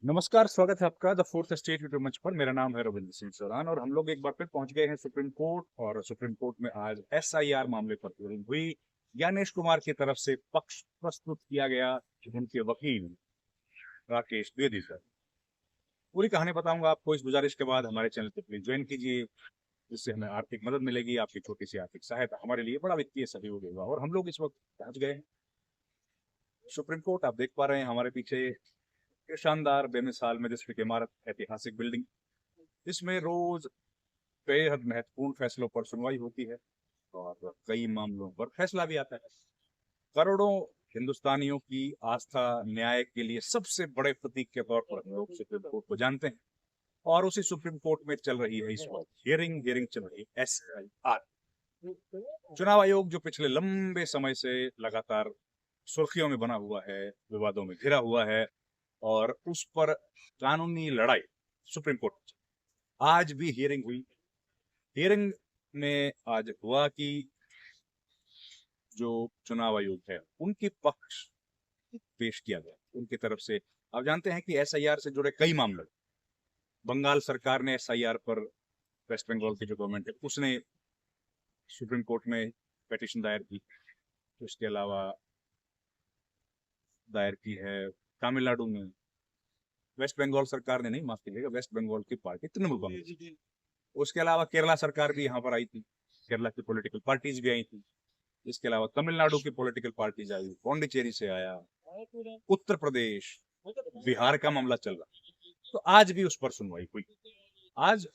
नमस्कार, स्वागत है आपका द फोर्थ स्टेट यूट्यूब मंच पर। मेरा नाम है रविंद्र सिंह चौहान और हम लोग एक बार फिर पहुंच गए हैं सुप्रीम कोर्ट। और सुप्रीम कोर्ट में आज एसआईआर मामले पर हियरिंग हुई। ज्ञानेश कुमार की तरफ से पक्ष प्रस्तुत किया गया, उनके वकील राकेश द्विवेदी सर। पूरी कहानी बताऊंगा आपको इस गुजारिश के बाद हमारे चैनल को प्लीज ज्वाइन कीजिए, जिससे हमें आर्थिक मदद मिलेगी। आपकी छोटी सी आर्थिक सहायता हमारे लिए बड़ा वित्तीय सहयोग होगा। और हम लोग इस वक्त पहुंच गए हैं सुप्रीम कोर्ट। आप देख पा रहे हैं हमारे पीछे ये शानदार बेमिसाल मैजिस्ट्रेट इमारत, ऐतिहासिक बिल्डिंग। इसमें रोज बेहद महत्वपूर्ण फैसलों पर सुनवाई होती है और कई मामलों पर फैसला भी आता है। करोड़ों हिंदुस्तानियों की आस्था न्याय के लिए सबसे बड़े प्रतीक के तौर पर हम लोग सुप्रीम कोर्ट को जानते हैं। और उसी सुप्रीम कोर्ट में चल रही है इस वक्त हियरिंग चल रही है एसआईआर। चुनाव आयोग जो पिछले लंबे समय से लगातार सुर्खियों में बना हुआ है, विवादों में घिरा हुआ है, और उस पर कानूनी लड़ाई सुप्रीम कोर्ट में आज भी हियरिंग हुई। हियरिंग में आज हुआ कि जो चुनाव आयोग है उनकी पक्ष पेश किया गया उनकी तरफ से। आप जानते हैं कि एसआईआर से जुड़े कई मामले, बंगाल सरकार ने एसआईआर पर, वेस्ट बंगाल की जो गवर्नमेंट है उसने सुप्रीम कोर्ट में पिटीशन दायर की। उसके अलावा दायर की है तमिलनाडु में, वेस्ट बंगाल सरकार ने नहीं, माफ कीजिएगा, वेस्ट बंगाल की पार्टी तृणमूल कांग्रेस। उसके अलावा केरला सरकार भी यहाँ पर आई थी, केरला की पॉलिटिकल पार्टीज भी आई थी। इसके अलावा तमिलनाडु की पॉलिटिकल पार्टीज आई, पौंडीचेरी से आया, उत्तर प्रदेश, बिहार का मामला चल रहा। तो आज भी उस पर सुनवाई हुई। आज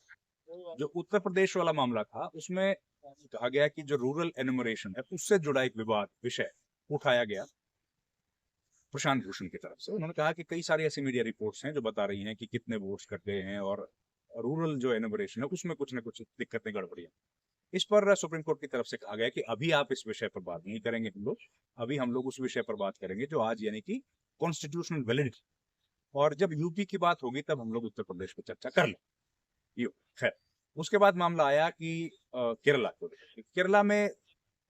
जो उत्तर प्रदेश वाला मामला था उसमें कहा गया कि जो रूरल एनुमरेशन है उससे जुड़ा एक विवाद विषय उठाया गया प्रशांत भूषण की तरफ से। उन्होंने कहा कि कई सारी ऐसी मीडिया रिपोर्ट्स हैं जो बता रही हैं कि कितने वोट्स कट गए हैं और रूरल जो एनुमरेशन है उसमें कुछ ना कुछ दिक्कतें गड़बड़ियां। इस पर सुप्रीम कोर्ट की तरफ से कहा गया कि अभी आप इस विषय पर बात नहीं करेंगे हम लोग, अभी हम लोग उस विषय पर बात करेंगे जो आज यानी कि कॉन्स्टिट्यूशनल वैलिडिटी। और जब यूपी की बात होगी तब हम लोग उत्तर प्रदेश पर चर्चा कर लें। यो खैर, उसके बाद मामला आया कि केरला को, केरला में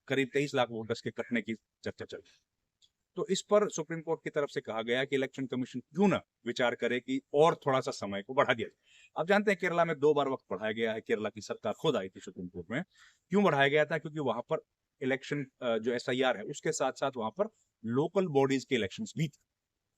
करीब 23 लाख वोटर्स के कटने की चर्चा चल रही। तो इस पर सुप्रीम कोर्ट की तरफ से कहा गया कि इलेक्शन कमीशन क्यों ना विचार करे कि और थोड़ा सा समय को बढ़ा दिया जाए। आप जानते हैं केरला में 2 बार वक्त बढ़ाया गया है। केरला की सरकार खुद आई थी सुप्रीम कोर्ट में। क्यों बढ़ाया गया था? क्योंकि वहां पर इलेक्शन जो एसआईआर है उसके साथ साथ वहां पर लोकल बॉडीज के इलेक्शन भी थे,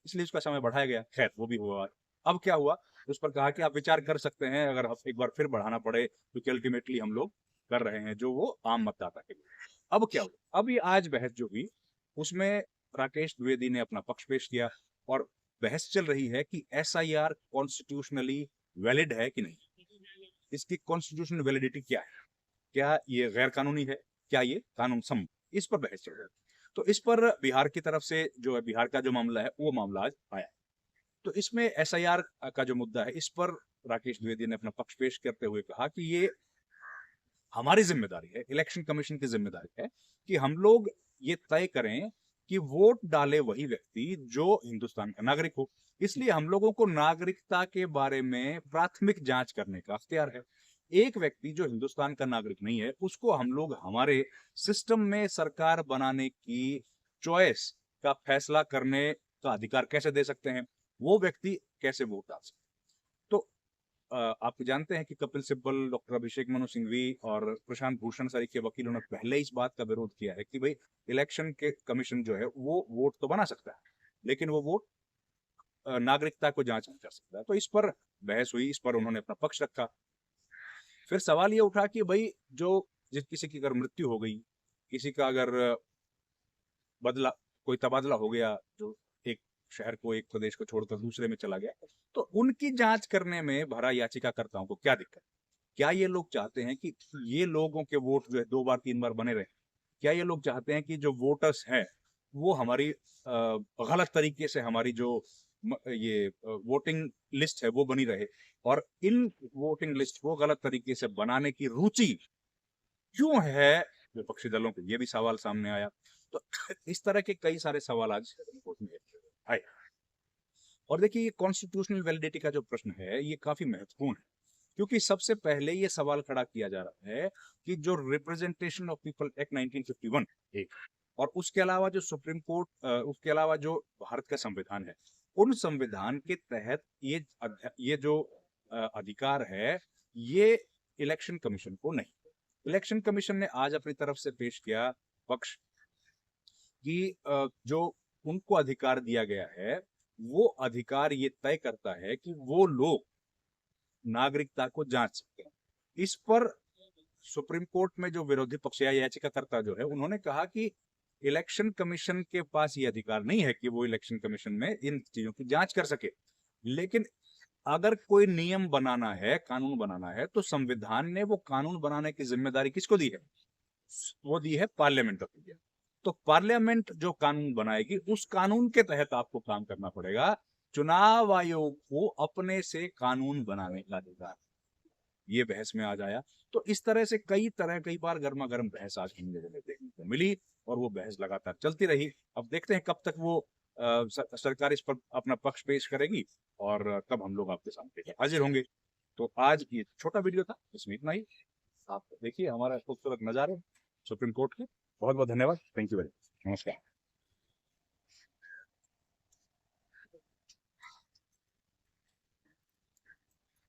इसलिए उसका समय बढ़ाया गया। खैर, वो भी हुआ। अब क्या हुआ, उस पर कहा कि आप विचार कर सकते हैं अगर एक बार फिर बढ़ाना पड़े, क्योंकि अल्टीमेटली हम लोग कर रहे हैं जो वो आम मतदाता के लिए। अब क्या हुआ, अब ये आज बहस जो हुई उसमें राकेश द्विवेदी ने अपना पक्ष पेश किया और बहस चल रही है कि एसआईआर कॉन्स्टिट्यूशनली वैलिड है कि नहीं, इसकी कॉन्स्टिट्यूशनल वैलिडिटी क्या है, क्या ये गैर कानूनी है, क्या ये कानून सम्मत, इस पर बहस चल रही है। तो इस पर बिहार की तरफ से जो है, बिहार का जो मामला है वो मामला आज आया। तो इसमें एसआईआर का जो मुद्दा है इस पर राकेश द्विवेदी ने अपना पक्ष पेश करते हुए कहा कि ये हमारी जिम्मेदारी है, इलेक्शन कमीशन की जिम्मेदारी है कि हम लोग ये तय करें कि वोट डाले वही व्यक्ति जो हिंदुस्तान का नागरिक हो। इसलिए हम लोगों को नागरिकता के बारे में प्राथमिक जांच करने का अख्तियार है। एक व्यक्ति जो हिंदुस्तान का नागरिक नहीं है उसको हम लोग हमारे सिस्टम में सरकार बनाने की चॉइस का फैसला करने का अधिकार कैसे दे सकते हैं, वो व्यक्ति कैसे वोट डाल सकते हैं। तो आप जानते हैं कि कपिल सिब्बल, डॉक्टर अभिषेक मनु सिंघवी और प्रशांत भूषण सर के वकीलों ने पहले इस बात का विरोध किया है कि भाई इलेक्शन के कमीशन जो है वो वोट तो बना सकता है, लेकिन वो वोट नागरिकता को जांच नहीं कर सकता। तो इस पर बहस हुई, इस पर उन्होंने अपना पक्ष रखा। फिर सवाल ये उठा कि भाई जो जिस किसी की अगर मृत्यु हो गई, किसी का अगर बदला, कोई तबादला हो गया, जो एक शहर को, एक प्रदेश को छोड़कर दूसरे में चला गया, तो उनकी जांच करने में भरा याचिकाकर्ताओं को क्या दिक्कत? क्या ये लोग चाहते हैं कि ये लोगों के वोट जो है 2 बार 3 बार बने रहे? क्या ये लोग चाहते हैं कि जो वोटर्स हैं वो हमारी गलत तरीके से हमारी जो ये वोटिंग लिस्ट है वो बनी रहे, और इन वोटिंग लिस्ट को गलत तरीके से बनाने की रुचि क्यों है विपक्षी दलों को? ये भी सवाल सामने आया। तो इस तरह के कई सारे सवाल आज कोर्ट में आए। और देखिए, ये कॉन्स्टिट्यूशनल वैलिडिटी का जो प्रश्न है ये काफी महत्वपूर्ण है, क्योंकि सबसे पहले ये सवाल खड़ा किया जा रहा है कि जो रिप्रेजेंटेशन ऑफ पीपल एक्ट 1951 एक, और उसके अलावा जो सुप्रीम कोर्ट, उसके अलावा जो भारत का संविधान है उन संविधान के तहत ये जो अधिकार है, ये इलेक्शन कमीशन को नहीं। इलेक्शन कमीशन ने आज अपनी तरफ से पेश किया पक्ष कि जो उनको अधिकार दिया गया है, वो अधिकार ये तय करता है कि वो लोग नागरिकता को जांच सकते हैं। इस पर सुप्रीम कोर्ट में जो विरोधी पक्ष या याचिकाकर्ता जो है, उन्होंने कहा कि इलेक्शन कमीशन के पास ये अधिकार नहीं है कि वो इलेक्शन कमीशन में इन चीजों की जांच कर सके। लेकिन अगर कोई नियम बनाना है, कानून बनाना है, तो संविधान ने वो कानून बनाने की जिम्मेदारी किसको दी है? वो दी है पार्लियामेंट ऑफ इंडिया। तो पार्लियामेंट जो कानून बनाएगी, उस कानून के तहत आपको काम करना पड़ेगा। चुनाव आयोग को अपने से कानून बनाने का अधिकार, ये बहस में आ जाया। तो इस तरह से कई बार गर्मा गर्म बहस आज हिंदी में देखने को मिली और वो बहस लगातार चलती रही। अब देखते हैं कब तक वो सरकार इस पर अपना पक्ष पेश करेगी और कब हम लोग आपके सामने हाजिर होंगे। तो आज ये छोटा वीडियो था, इसमें इतना ही। आप देखिए हमारा खूबसूरत नजारे सुप्रीम कोर्ट के। बहुत बहुत धन्यवाद। Thank you very much. नमस्कार।